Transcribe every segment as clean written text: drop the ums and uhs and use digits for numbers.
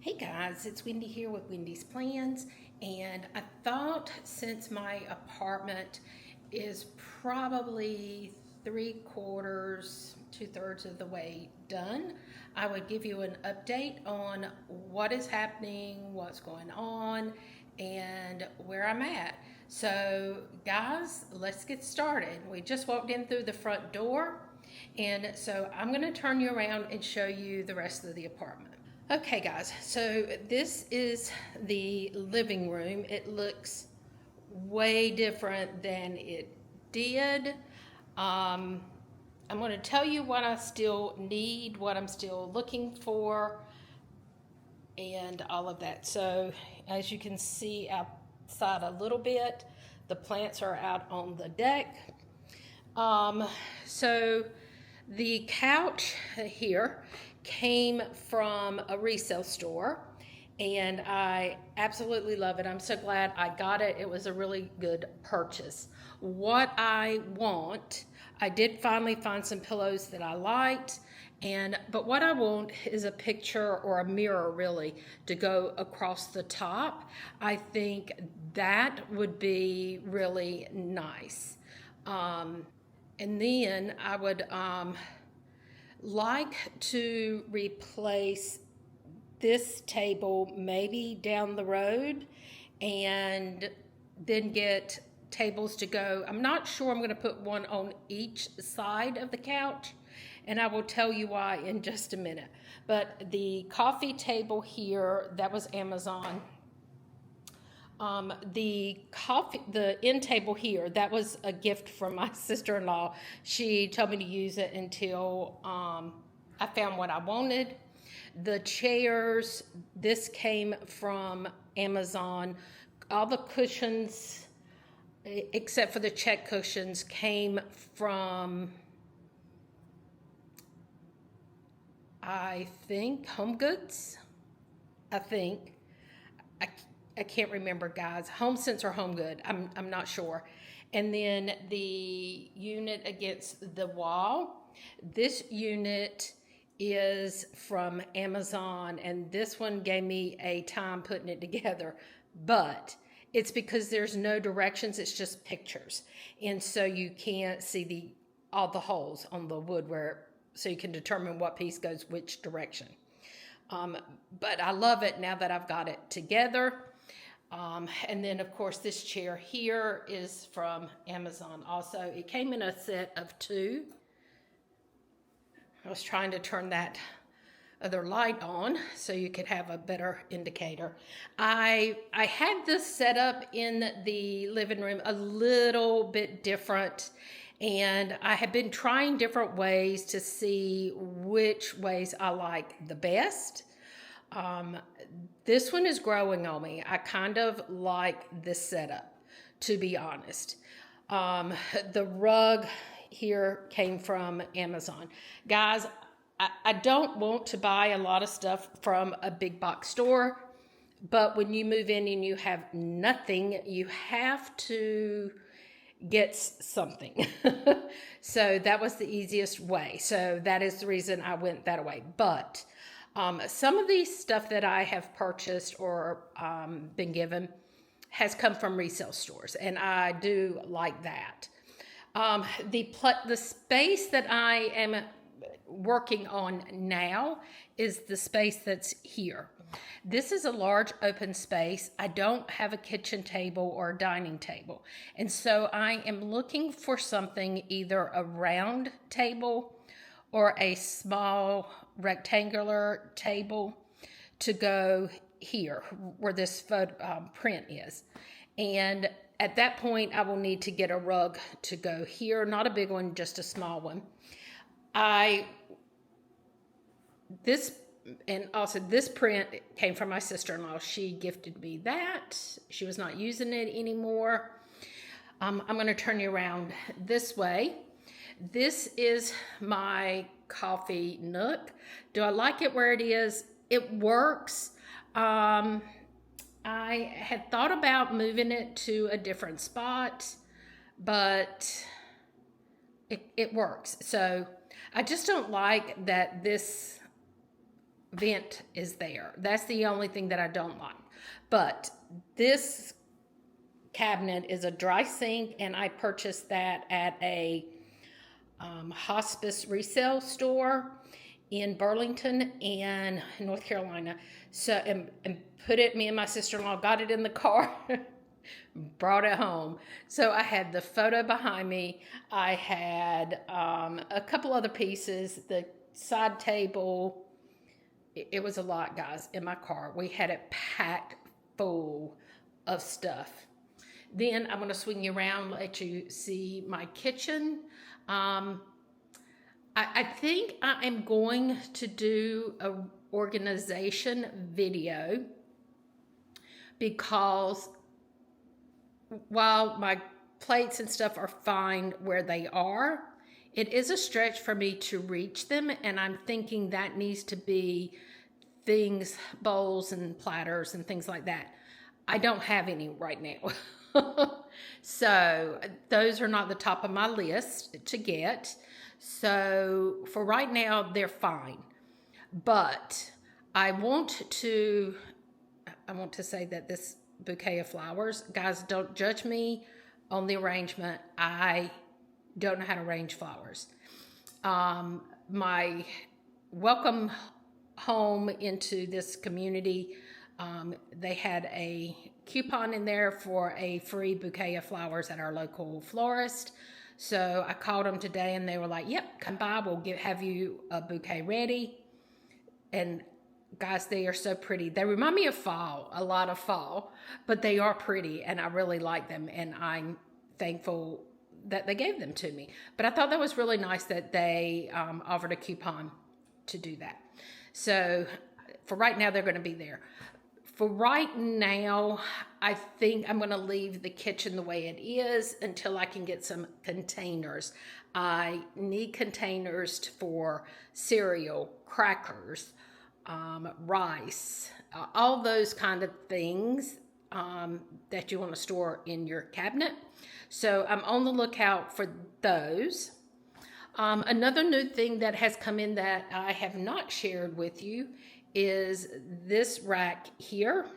Hey guys, it's Wendy here with Wendy's Plans, and I thought since my apartment is probably 3/4, 2/3 of the way done, I would give you an update on what is happening, what's going on, and where I'm at. So, guys, let's get started. We just walked in through the front door, and so I'm going to turn you around and show you the rest of the apartment. Okay, guys, so this is the living room. It looks way different than it did. I'm going to tell you what I still need, what I'm still looking for, and all of that. So, as you can see outside a little bit, the plants are out on the deck. So, the couch here came from a resale store, and I absolutely love it. I'm so glad I got it. It was a really good purchase. What I want, I did finally find some pillows that I liked, but what I want is a picture or a mirror really to go across the top. I think that would be really nice. And then I would like to replace this table maybe down the road and then get tables to go. I'm not sure I'm going to put one on each side of the couch, and I will tell you why in just a minute. But the coffee table here, that was Amazon. The end table here, that was a gift from my sister-in-law. She told me to use it until I found what I wanted. The chairs, this came from Amazon. All the cushions, except for the check cushions, came from, I think, Home Goods. I think. I can't remember, guys. HomeSense or Home Good. I'm not sure. And then the unit against the wall. This unit is from Amazon, and this one gave me a time putting it together. But it's because there's no directions. It's just pictures, and so you can't see all the holes on the wood so you can determine what piece goes which direction. But I love it now that I've got it together. And then, of course, this chair here is from Amazon also. It came in a set of 2. I was trying to turn that other light on so you could have a better indicator. I had this set up in the living room a little bit different, and I have been trying different ways to see which ways I like the best. This one is growing on me. I kind of like this setup, to be honest. The rug here came from Amazon. Guys, I don't want to buy a lot of stuff from a big box store, but when you move in and you have nothing, you have to get something. So that was the easiest way. So that is the reason I went that way. But some of the stuff that I have purchased or been given has come from resale stores, and I do like that. The space that I am working on now is the space that's here. This is a large open space. I don't have a kitchen table or a dining table, and so I am looking for something, either a round table or a small rectangular table to go here where this print is. And at that point, I will need to get a rug to go here. Not a big one, just a small one. This print came from my sister-in-law. She gifted me that. She was not using it anymore. I'm going to turn you around this way. This is my coffee nook. Do I like it where it is? It works. I had thought about moving it to a different spot, but it works. So I just don't like that this vent is there. That's the only thing that I don't like. But this cabinet is a dry sink, and I purchased that at a hospice resale store in Burlington and North Carolina. So, and put it, me and my sister-in-law got it in the car, brought it home. So I had the photo behind me. I had a couple other pieces, the side table. It was a lot, guys, in my car. We had it packed full of stuff. Then I'm going to swing you around, let you see my kitchen. I think I am going to do a organization video, because while my plates and stuff are fine where they are, it is a stretch for me to reach them, and I'm thinking that needs to be things, bowls and platters and things like that. I don't have any right now. So those are not the top of my list to get. So for right now, they're fine. But I want to say that this bouquet of flowers, guys, don't judge me on the arrangement. I don't know how to arrange flowers. My welcome home into this community, they had a coupon in there for a free bouquet of flowers at our local florist. So I called them today, and they were like, yep, come by, we'll have you a bouquet ready. And guys, they are so pretty. They remind me of fall, a lot of fall, but they are pretty, and I really like them, and I'm thankful that they gave them to me. But I thought that was really nice that they offered a coupon to do that. So for right now, they're going to be there. For right now, I think I'm going to leave the kitchen the way it is until I can get some containers. I need containers for cereal, crackers, rice, all those kind of things that you want to store in your cabinet. So I'm on the lookout for those. Another new thing that has come in that I have not shared with you is this rack here.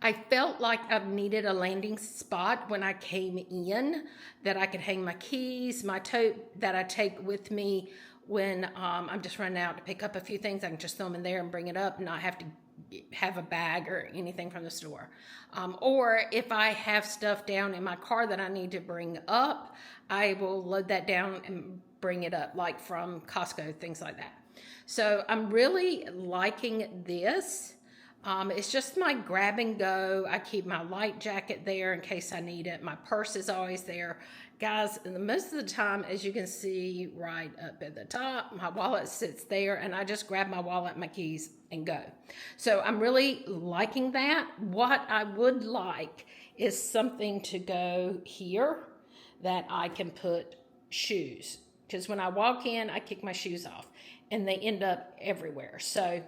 I felt like I needed a landing spot when I came in, that I could hang my keys, my tote that I take with me when I'm just running out to pick up a few things. I can just throw them in there and bring it up, and not have to have a bag or anything from the store. Or if I have stuff down in my car that I need to bring up, I will load that down and bring it up, like from Costco, things like that. So I'm really liking this. It's just my grab and go. I keep my light jacket there in case I need it. My purse is always there. Guys, most of the time, as you can see right up at the top, my wallet sits there, and I just grab my wallet, my keys, and go. So I'm really liking that. What I would like is something to go here that I can put shoes. Because when I walk in, I kick my shoes off, and they end up everywhere. So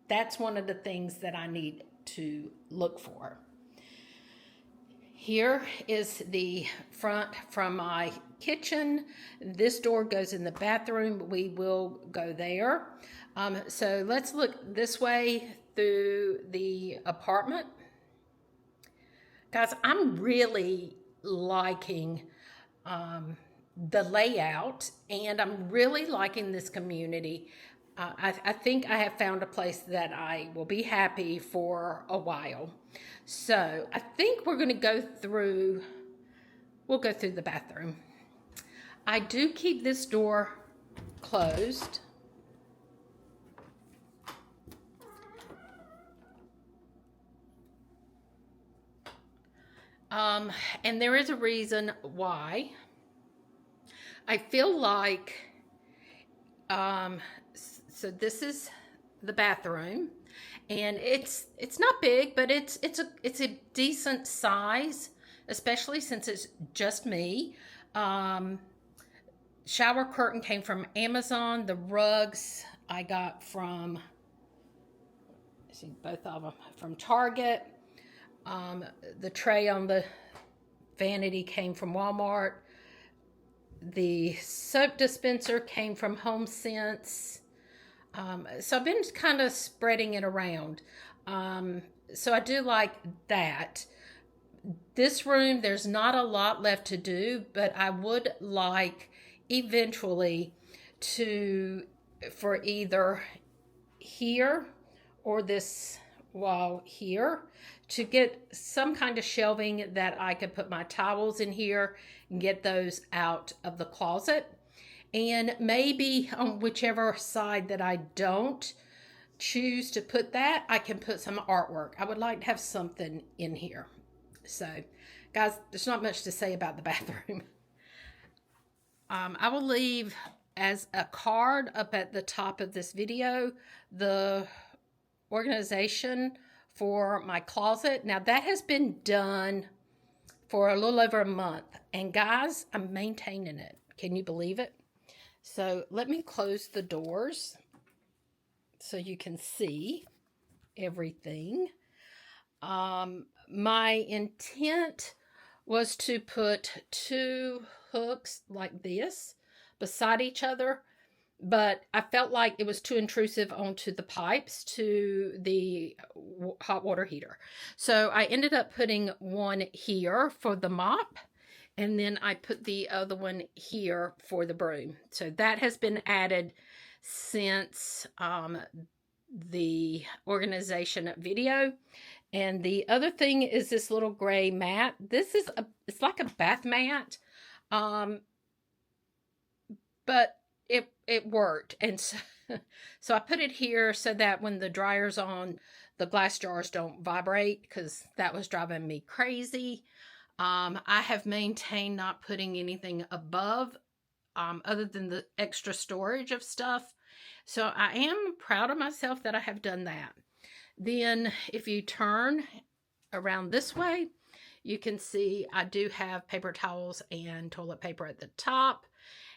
that's one of the things that I need to look for. Here is the front from my kitchen. This door goes in the bathroom. We will go there. So let's look this way through the apartment. Guys, I'm really liking the layout, and I'm really liking this community. I think I have found a place that I will be happy for a while. So I think we're going to go through the bathroom. I do keep this door closed. And there is a reason why. I feel like, so this is the bathroom, and it's not big, but it's a decent size, especially since it's just me. Shower curtain came from Amazon. The rugs I got from, both of them from Target. The tray on the vanity came from Walmart. The soap dispenser came from HomeSense. So I've been kind of spreading it around. So I do like that. This room, there's not a lot left to do, but I would like eventually to, for either here or this wall here, to get some kind of shelving that I could put my towels in here and get those out of the closet. And maybe on whichever side that I don't choose to put that, I can put some artwork. I would like to have something in here. So, guys, there's not much to say about the bathroom. I will leave as a card up at the top of this video the organization for my closet. Now, that has been done for a little over a month. And guys, I'm maintaining it. Can you believe it? So let me close the doors so you can see everything. My intent was to put 2 hooks like this beside each other, but I felt like it was too intrusive onto the pipes to the hot water heater. So I ended up putting one here for the mop, and then I put the other one here for the broom. So that has been added since the organization video. And the other thing is this little gray mat. This is it's like a bath mat, but it worked. And so I put it here so that when the dryer's on, the glass jars don't vibrate, because that was driving me crazy. I have maintained not putting anything above, other than the extra storage of stuff. So I am proud of myself that I have done that. Then if you turn around this way, you can see I do have paper towels and toilet paper at the top.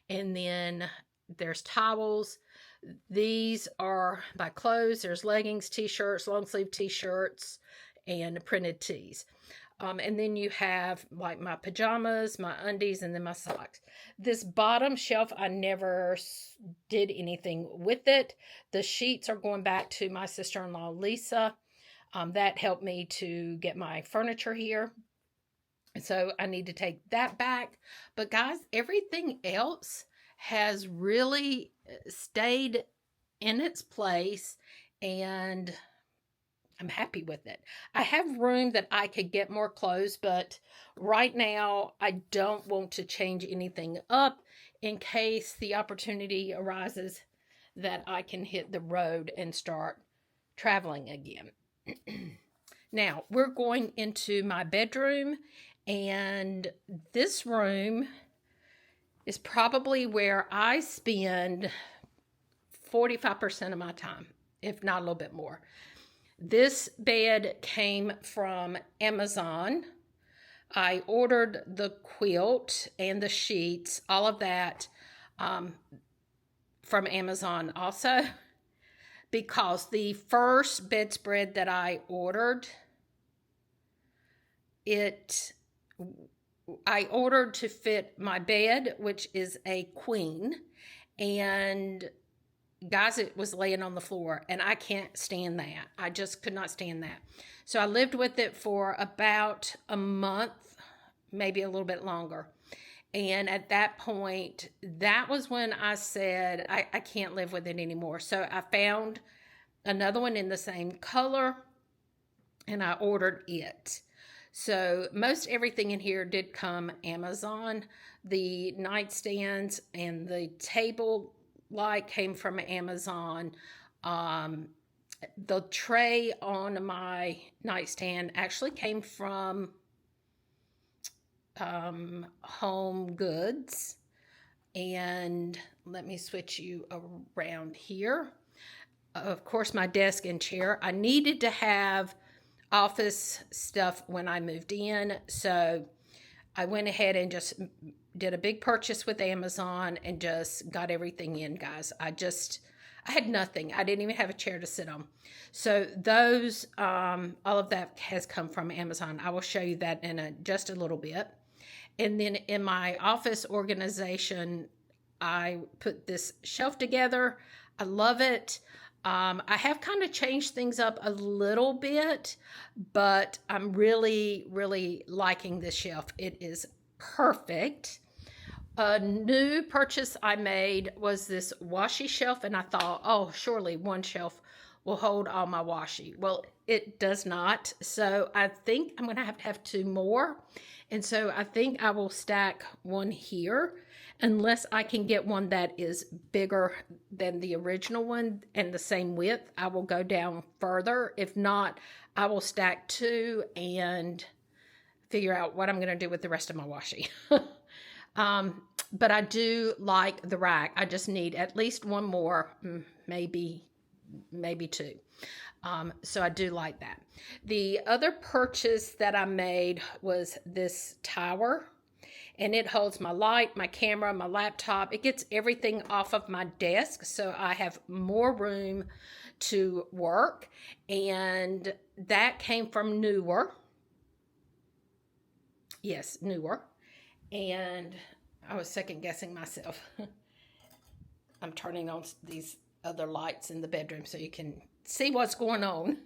And then there's towels. These are my clothes. There's leggings, t-shirts, long sleeve t-shirts, and printed tees. And then you have like my pajamas, my undies, and then my socks. This bottom shelf, I never did anything with it. The sheets are going back to my sister-in-law, Lisa. That helped me to get my furniture here. So I need to take that back. But guys, everything else has really stayed in its place, and I'm happy with it. I have room that I could get more clothes, but right now I don't want to change anything up in case the opportunity arises that I can hit the road and start traveling again. Now, we're going into my bedroom, and this room is probably where I spend 45% of my time, if not a little bit more. This bed came from Amazon. I ordered the quilt and the sheets, all of that, from Amazon also, because the first bedspread that I ordered, I ordered to fit my bed, which is a queen, and guys, it was laying on the floor, and I can't stand that. I just could not stand that. So I lived with it for about a month, maybe a little bit longer. And at that point, that was when I said, I can't live with it anymore. So I found another one in the same color, and I ordered it. So most everything in here did come Amazon. The nightstands and the table light came from Amazon. The tray on my nightstand actually came from Home Goods. And let me switch you around here. Of course, my desk and chair. I needed to have office stuff when I moved in, so I went ahead and just did a big purchase with Amazon and just got everything in, guys. I had nothing. I didn't even have a chair to sit on. So those, all of that has come from Amazon. I will show you that in just a little bit. And then in my office organization, I put this shelf together. I love it. I have kind of changed things up a little bit, but I'm really, really liking this shelf. It is perfect. A new purchase I made was this washi shelf, and I thought, oh, surely one shelf will hold all my washi. Well, it does not. So I think I'm going to have two more. And so I think I will stack one here unless I can get one that is bigger than the original one and the same width. I will go down further. If not, I will stack two and figure out what I'm going to do with the rest of my washi. But I do like the rack. I just need at least one more, maybe two. So I do like that. The other purchase that I made was this tower, and it holds my light, my camera, my laptop. It gets everything off of my desk, so I have more room to work. And that came from Newer. Yes, Newer. And I was second guessing myself. I'm turning on these other lights in the bedroom so you can see what's going on.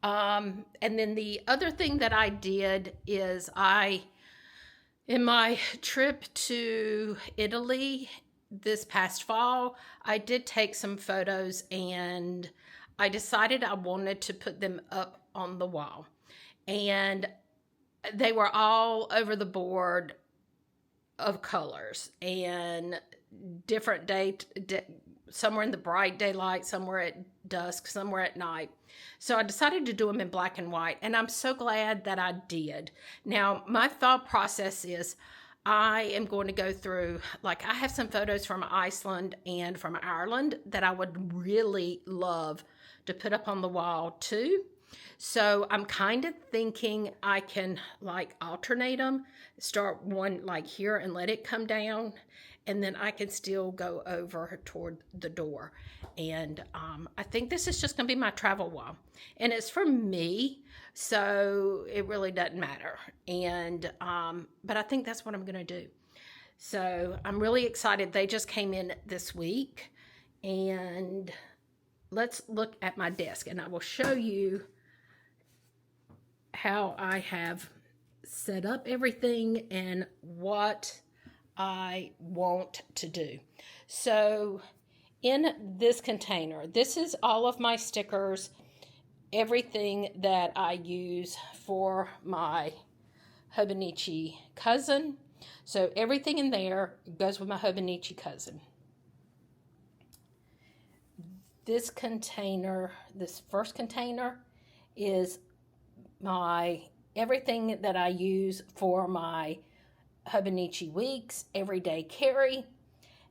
And then the other thing that I did is in my trip to Italy this past fall, I did take some photos, and I decided I wanted to put them up on the wall. And they were all over the board of colors and different somewhere in the bright daylight, somewhere at dusk, somewhere at night. So I decided to do them in black and white, and I'm so glad that I did. Now, my thought process is I am going to go through, like, I have some photos from Iceland and from Ireland that I would really love to put up on the wall too. So I'm kind of thinking I can like alternate them, start one like here and let it come down, and then I can still go over toward the door. And I think this is just going to be my travel wall. And it's for me, so it really doesn't matter. And but I think that's what I'm going to do. So I'm really excited. They just came in this week. And let's look at my desk, and I will show you how I have set up everything and what I want to do. So in this container, this is all of my stickers, everything that I use for my Hubanichi cousin. So everything in there goes with my Hubanichi cousin. This container, this first container, is my everything that I use for my Hubanichi weeks, everyday carry.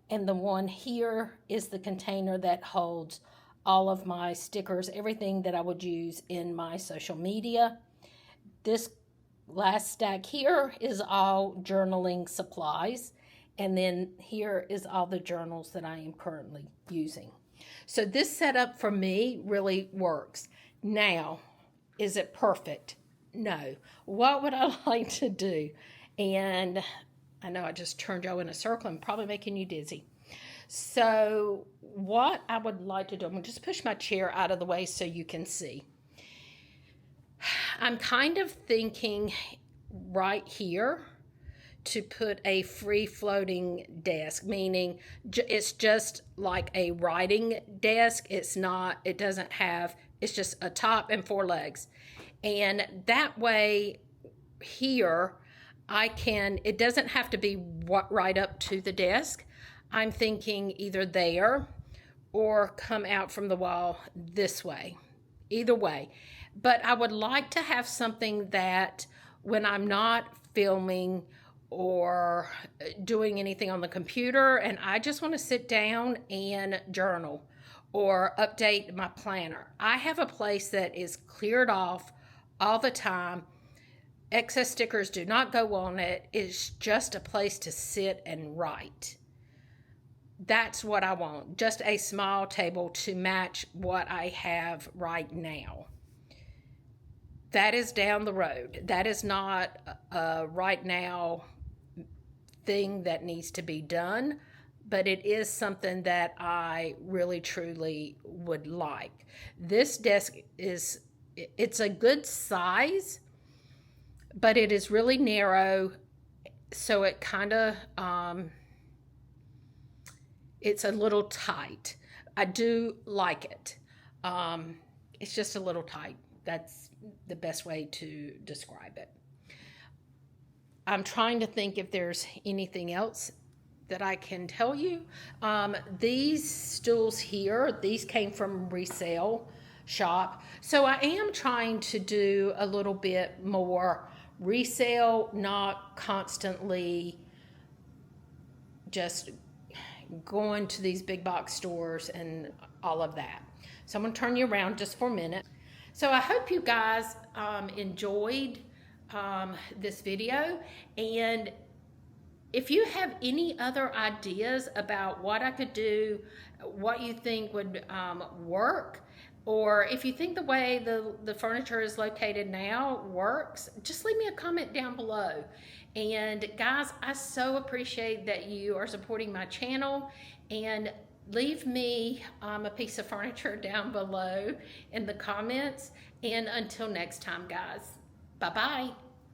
And the one here is the container that holds all of my stickers, everything that I would use in my social media. This last stack here is all journaling supplies. And then here is all the journals that I am currently using. So this setup for me really works. Now, is it perfect? No. What would I like to do? And I know I just turned y'all in a circle and probably making you dizzy. So what I would like to do, I'm going to just push my chair out of the way so you can see. I'm kind of thinking right here to put a free-floating desk, meaning it's just like a writing desk. It's just a top and four legs. And that way here, it doesn't have to be right up to the desk. I'm thinking either there or come out from the wall this way, either way. But I would like to have something that when I'm not filming or doing anything on the computer and I just want to sit down and journal or update my planner, I have a place that is cleared off all the time. Excess stickers do not go on it. It's just a place to sit and write. That's what I want. Just a small table to match what I have right now. That is down the road. That is not a right now thing that needs to be done. but it is something that I really truly would like. This desk is, it's a good size, but it is really narrow, so it kind of it's a little tight. I do like it. It's just a little tight. That's the best way to describe it. I'm trying to think if there's anything else that I can tell you. These stools here, these came from resale shop. So I am trying to do a little bit more resale, not constantly just going to these big box stores and all of that. So I'm going to turn you around just for a minute. So I hope you guys enjoyed this video, and if you have any other ideas about what I could do, what you think would work, or if you think the way the furniture is located now works, just leave me a comment down below. And guys, I so appreciate that you are supporting my channel, and leave me a piece of furniture down below in the comments. And until next time, guys, bye-bye.